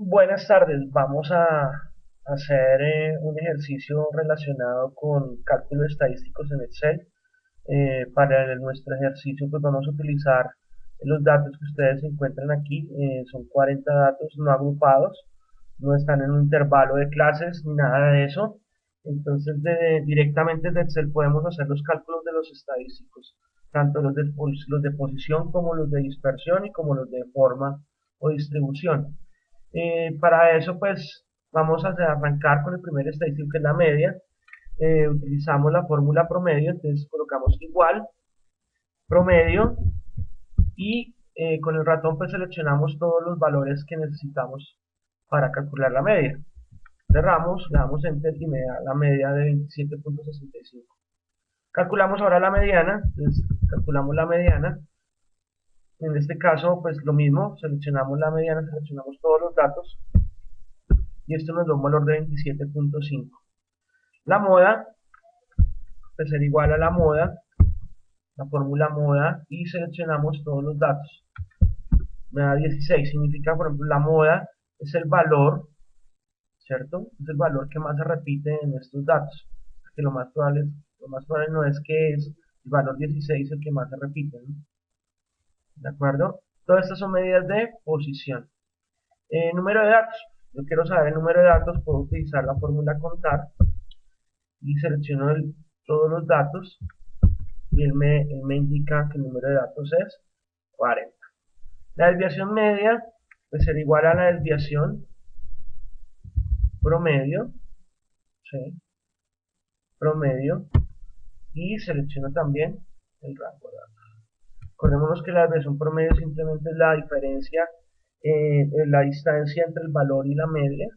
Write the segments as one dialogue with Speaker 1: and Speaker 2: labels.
Speaker 1: Buenas tardes, vamos a hacer un ejercicio relacionado con cálculos estadísticos en Excel. Para nuestro ejercicio pues vamos a utilizar los datos que ustedes encuentran aquí, son 40 datos no agrupados, no están en un intervalo de clases ni nada de eso. Entonces directamente de Excel podemos hacer los cálculos de los estadísticos, tanto los de posición como los de dispersión y como los de forma o distribución. Para eso, pues, vamos a arrancar con el primer estadístico, que es la media. Utilizamos la fórmula promedio, entonces colocamos igual, promedio, y con el ratón pues seleccionamos todos los valores que necesitamos para calcular la media. Cerramos, le damos enter y me da la media de 27.65. Calculamos ahora la mediana, entonces calculamos la mediana. En este caso, pues lo mismo, seleccionamos la mediana, seleccionamos todos los datos y esto nos da un valor de 27.5. La moda pues será igual a la moda, la fórmula moda, y seleccionamos todos los datos. Me da 16, significa, por ejemplo, la moda es el valor, ¿cierto? Es el valor que más se repite en estos datos. Porque lo más probable no es que es el valor 16 el que más se repite, ¿no? ¿De acuerdo? Todas estas son medidas de posición. Número de datos. Yo quiero saber el número de datos, puedo utilizar la fórmula contar y selecciono todos los datos y él me indica que el número de datos es 40. La desviación media pues será igual a la desviación promedio, ¿sí? Promedio, y selecciono también el rango de datos. Acordémonos que la desviación promedio simplemente es la diferencia, la distancia entre el valor y la media.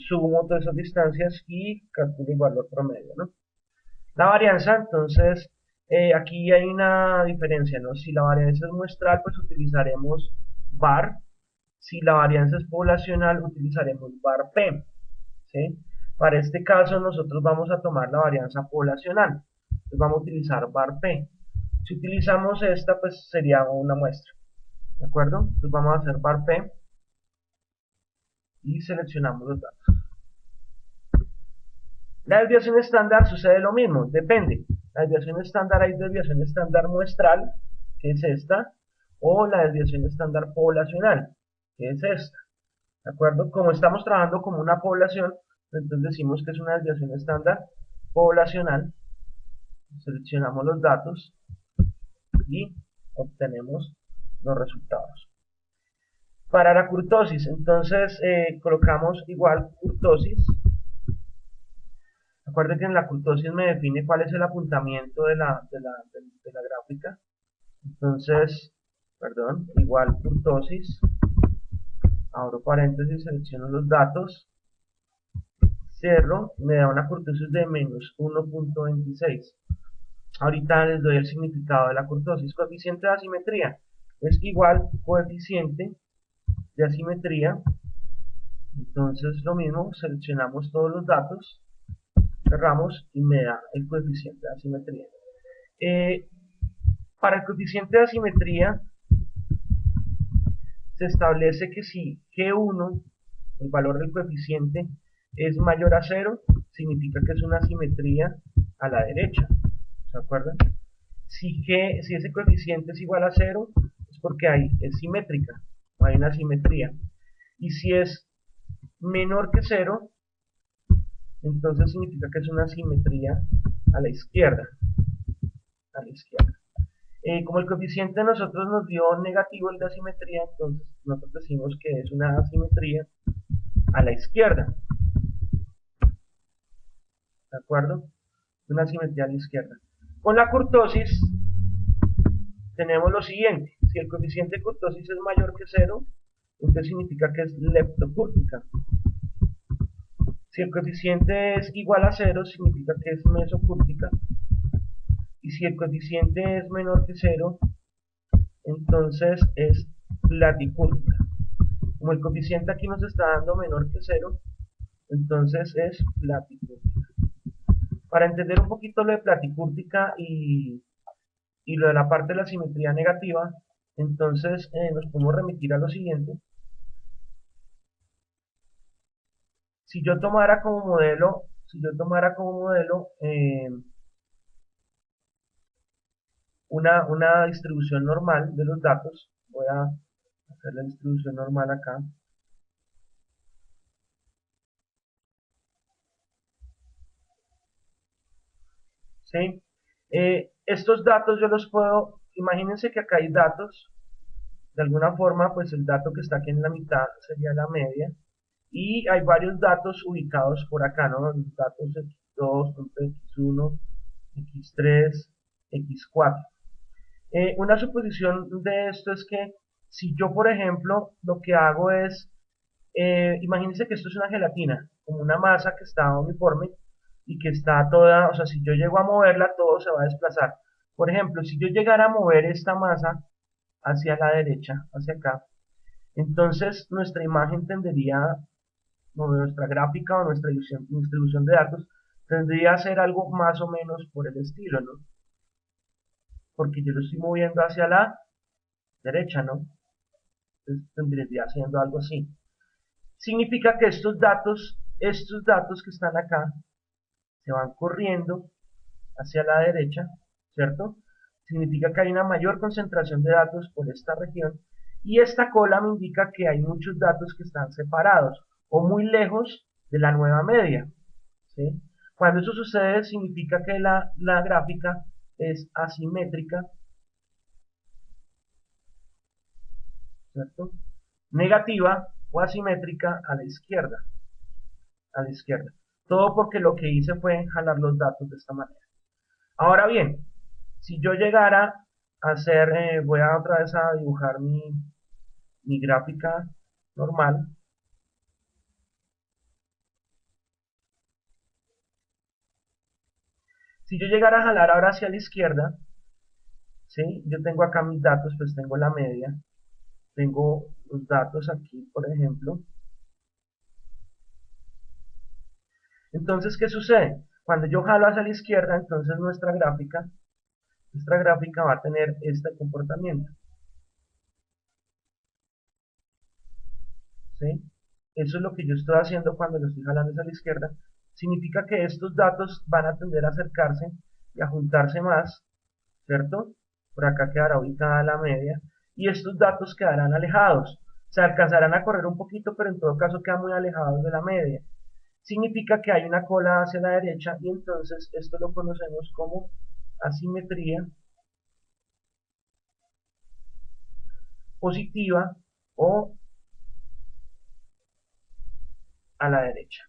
Speaker 1: Sumo todas esas distancias y calculo el valor promedio, ¿no? La varianza, entonces, aquí hay una diferencia, ¿no? Si la varianza es muestral, pues utilizaremos var. Si la varianza es poblacional, utilizaremos var p, ¿sí? Para este caso, nosotros vamos a tomar la varianza poblacional. Entonces vamos a utilizar var p. Si utilizamos esta, pues sería una muestra, ¿de acuerdo? Entonces vamos a hacer var p y seleccionamos los datos. La desviación estándar sucede lo mismo, depende. La desviación estándar, hay desviación estándar muestral, que es esta, o la desviación estándar poblacional, que es esta. ¿De acuerdo? Como estamos trabajando como una población, entonces decimos que es una desviación estándar poblacional. Seleccionamos los datos y obtenemos los resultados. Para la kurtosis, entonces colocamos igual kurtosis. Acuérdense que en la kurtosis me define cuál es el apuntamiento de la gráfica. Entonces, perdón, igual kurtosis, abro paréntesis, selecciono los datos, cierro, me da una kurtosis de menos 1.26. Ahorita les doy el significado de la kurtosis. Coeficiente de asimetría es igual coeficiente de asimetría. Entonces lo mismo, seleccionamos todos los datos, cerramos y me da el coeficiente de asimetría. Eh, para el coeficiente de asimetría se establece que si G1, el valor del coeficiente, es mayor a 0, significa que es una asimetría a la derecha. ¿Se acuerdan? Si ese coeficiente es igual a 0, es porque es simétrica, hay una simetría. Y si es menor que 0, entonces significa que es una simetría a la izquierda. A la izquierda. Como el coeficiente a nosotros nos dio negativo el de asimetría, entonces nosotros decimos que es una asimetría a la izquierda. ¿De acuerdo? Una asimetría a la izquierda. Con la kurtosis tenemos lo siguiente. Si el coeficiente de kurtosis es mayor que 0, entonces significa que es leptocúrtica. Si el coeficiente es igual a 0, significa que es mesocúrtica. Y si el coeficiente es menor que 0, entonces es platicúrtica. Como el coeficiente aquí nos está dando menor que 0, entonces es platicúrtica. Para entender un poquito lo de platicúrtica y lo de la parte de la simetría negativa, entonces nos podemos remitir a lo siguiente. Si yo tomara como modelo, una distribución normal de los datos, voy a hacer la distribución normal acá, ¿sí? Estos datos yo los puedo, imagínense que acá hay datos, de alguna forma, pues el dato que está aquí en la mitad sería la media, y hay varios datos ubicados por acá, ¿no? Los datos x2, x1, x3, x4. Una suposición de esto es que si yo, por ejemplo, lo que hago es, imagínense que esto es una gelatina, como una masa que está uniforme y que está toda, o sea, si yo llego a moverla, todo se va a desplazar. Por ejemplo, si yo llegara a mover esta masa hacia la derecha, hacia acá, entonces nuestra imagen tendería, o nuestra gráfica o nuestra distribución de datos, tendría a ser algo más o menos por el estilo, ¿no? Porque yo lo estoy moviendo hacia la derecha, ¿no? Entonces tendría siendo algo así. Significa que estos datos que están acá, se van corriendo hacia la derecha, ¿cierto? Significa que hay una mayor concentración de datos por esta región y esta cola me indica que hay muchos datos que están separados o muy lejos de la nueva media, ¿sí? Cuando eso sucede significa que la gráfica es asimétrica, ¿cierto? Negativa o asimétrica a la izquierda. Todo porque lo que hice fue jalar los datos de esta manera. Ahora bien, si yo llegara a hacer, voy a otra vez a dibujar mi gráfica normal. Si yo llegara a jalar ahora hacia la izquierda, ¿sí? Yo tengo acá mis datos, pues tengo la media, tengo los datos aquí, por ejemplo. Entonces, ¿qué sucede? Cuando yo jalo hacia la izquierda, entonces nuestra gráfica va a tener este comportamiento, ¿sí? Eso es lo que yo estoy haciendo cuando lo estoy jalando hacia la izquierda. Significa que estos datos van a tender a acercarse y a juntarse más, ¿cierto? Por acá quedará ubicada la media. Y estos datos quedarán alejados. Se alcanzarán a correr un poquito, pero en todo caso quedan muy alejados de la media. Significa que hay una cola hacia la derecha y entonces esto lo conocemos como asimetría positiva o a la derecha.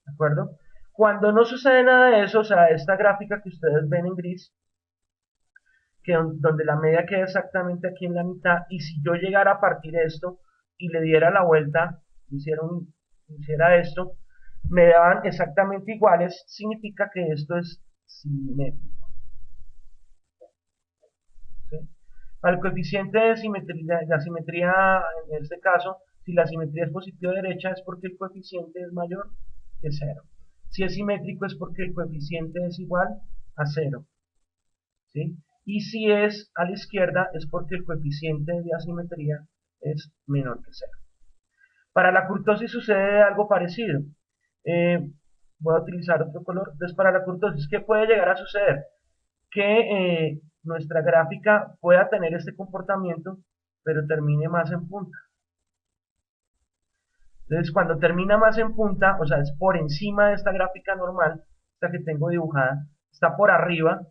Speaker 1: ¿De acuerdo? Cuando no sucede nada de eso, o sea, esta gráfica que ustedes ven en gris, donde la media queda exactamente aquí en la mitad, y si yo llegara a partir esto y le diera la vuelta, hiciera esto, me daban exactamente iguales, significa que esto es simétrico, ¿sí? Para el coeficiente de simetría, la simetría en este caso, si la simetría es positiva derecha es porque el coeficiente es mayor que 0. Si es simétrico es porque el coeficiente es igual a 0, ¿sí? Y si es a la izquierda es porque el coeficiente de asimetría es menor que 0. Para la curtosis sucede algo parecido. Eh, Voy a utilizar otro color. Entonces, para la curtosis, ¿qué puede llegar a suceder? Que nuestra gráfica pueda tener este comportamiento, pero termine más en punta. Entonces, cuando termina más en punta, o sea, es por encima de esta gráfica normal, esta que tengo dibujada, está por arriba,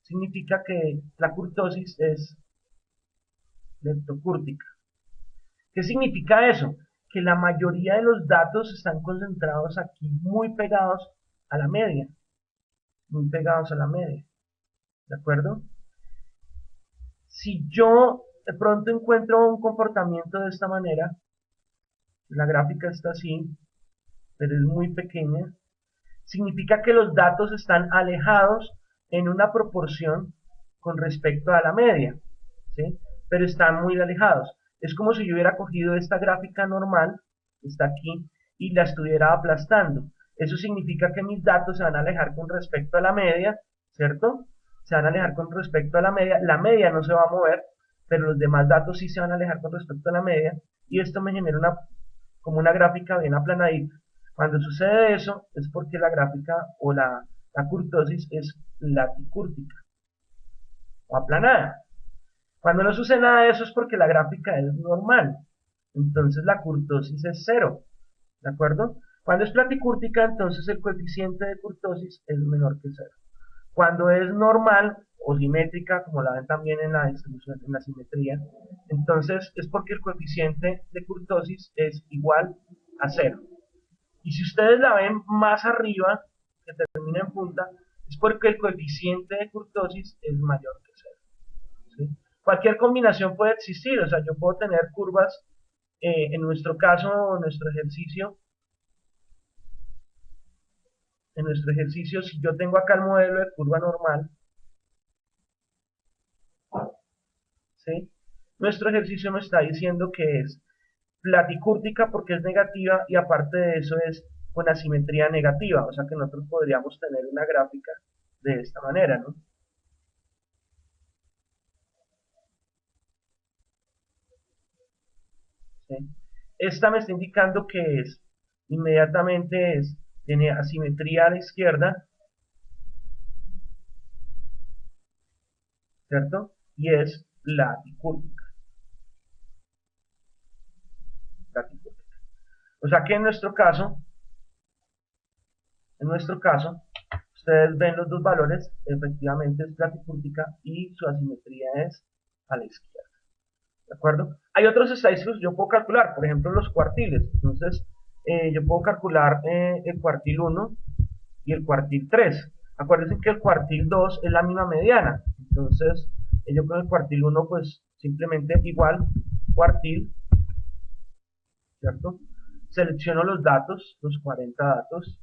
Speaker 1: significa que la curtosis es leptocúrtica. ¿Qué significa eso? Que la mayoría de los datos están concentrados aquí, muy pegados a la media, muy pegados a la media, ¿de acuerdo? Si yo de pronto encuentro un comportamiento de esta manera, la gráfica está así, pero es muy pequeña, significa que los datos están alejados en una proporción con respecto a la media, ¿sí? Pero están muy alejados. Es como si yo hubiera cogido esta gráfica normal, que está aquí, y la estuviera aplastando. Eso significa que mis datos se van a alejar con respecto a la media, ¿cierto? Se van a alejar con respecto a la media no se va a mover, pero los demás datos sí se van a alejar con respecto a la media, y esto me genera como una gráfica bien aplanadita. Cuando sucede eso es porque la gráfica o la kurtosis es laticúrtica o aplanada. Cuando no sucede nada de eso es porque la gráfica es normal. Entonces la kurtosis es cero. ¿De acuerdo? Cuando es platicúrtica, entonces el coeficiente de kurtosis es menor que cero. Cuando es normal o simétrica, como la ven también en la distribución, en la simetría, entonces es porque el coeficiente de kurtosis es igual a cero. Y si ustedes la ven más arriba, que termina en punta, es porque el coeficiente de kurtosis es mayor que cero. ¿Sí? Cualquier combinación puede existir, o sea, yo puedo tener curvas, en nuestro caso, en nuestro ejercicio, si yo tengo acá el modelo de curva normal, ¿sí? Nuestro ejercicio me está diciendo que es platicúrtica porque es negativa y aparte de eso es con asimetría negativa, o sea que nosotros podríamos tener una gráfica de esta manera, ¿no? ¿Sí? Esta me está indicando que es, inmediatamente es, tiene asimetría a la izquierda, ¿cierto? Y es platicúrtica. Platicúrtica. O sea que en nuestro caso, ustedes ven los dos valores, efectivamente es platicúrtica y su asimetría es a la izquierda. ¿De acuerdo? Hay otros estadísticos que yo puedo calcular, por ejemplo los cuartiles. Entonces, yo puedo calcular el cuartil 1 y el cuartil 3. Acuérdense que el cuartil 2 es la misma mediana. Entonces, yo con el cuartil 1, pues simplemente igual cuartil, ¿cierto? Selecciono los datos, los 40 datos.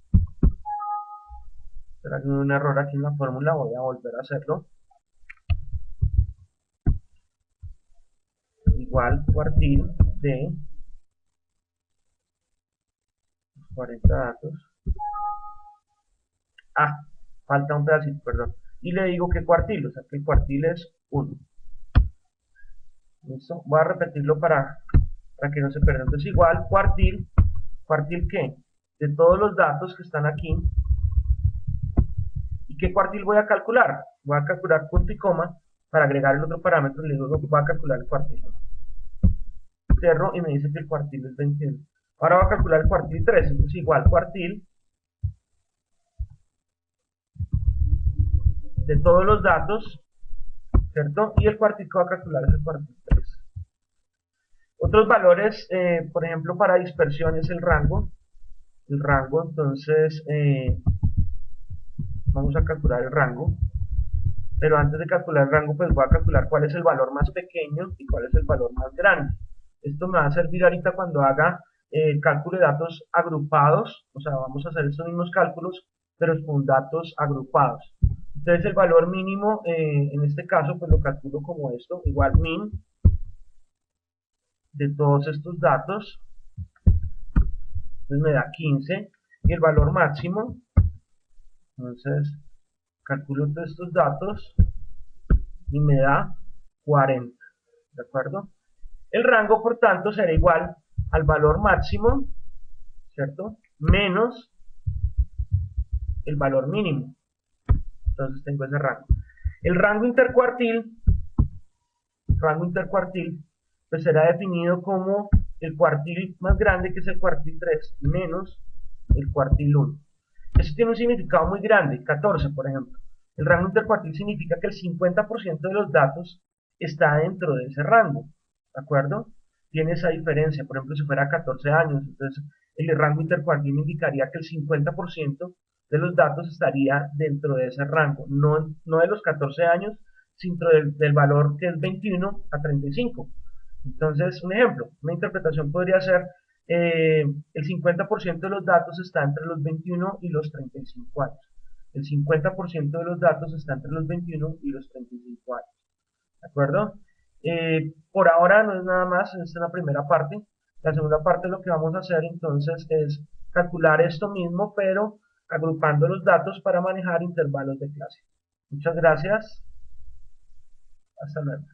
Speaker 1: Pero hay un error aquí en la fórmula, voy a volver a hacerlo. Igual cuartil de 40 datos. Ah, falta un pedacito, perdón. Y le digo que cuartil, o sea que el cuartil es 1. ¿Listo? Voy a repetirlo para que no se pierda. Entonces igual cuartil, ¿cuartil qué? De todos los datos que están aquí. ¿Y qué cuartil voy a calcular? Voy a calcular punto y coma para agregar el otro parámetro y le digo que voy a calcular el cuartil. Cierro y me dice que el cuartil es 21. Ahora voy a calcular el cuartil 3, entonces igual cuartil de todos los datos, ¿cierto? Y el cuartil que voy a calcular es el cuartil 3. Otros valores, por ejemplo, para dispersión es el rango. El rango, entonces, vamos a calcular el rango. Pero antes de calcular el rango, pues voy a calcular cuál es el valor más pequeño y cuál es el valor más grande. Esto me va a servir ahorita cuando haga el cálculo de datos agrupados, o sea, vamos a hacer estos mismos cálculos, pero con datos agrupados. Entonces el valor mínimo, en este caso, pues lo calculo como esto, igual min de todos estos datos, entonces me da 15, y el valor máximo, entonces calculo todos estos datos, y me da 40, ¿de acuerdo? El rango, por tanto, será igual al valor máximo, ¿cierto? Menos el valor mínimo. Entonces tengo ese rango. El rango intercuartil, pues será definido como el cuartil más grande, que es el cuartil 3, menos el cuartil 1. Eso tiene un significado muy grande, 14 por ejemplo. El rango intercuartil significa que el 50% de los datos está dentro de ese rango, ¿de acuerdo? Tiene esa diferencia, por ejemplo, si fuera 14 años, entonces el rango intercuartil indicaría que el 50% de los datos estaría dentro de ese rango, no de los 14 años, sino del valor que es 21 a 35. Entonces, un ejemplo, una interpretación podría ser el 50% de los datos está entre los 21 y los 35 años. El 50% de los datos está entre los 21 y los 35 años. ¿De acuerdo? Por ahora no es nada más, esta es la primera parte. La segunda parte lo que vamos a hacer entonces es calcular esto mismo, pero agrupando los datos para manejar intervalos de clase. Muchas gracias. Hasta luego.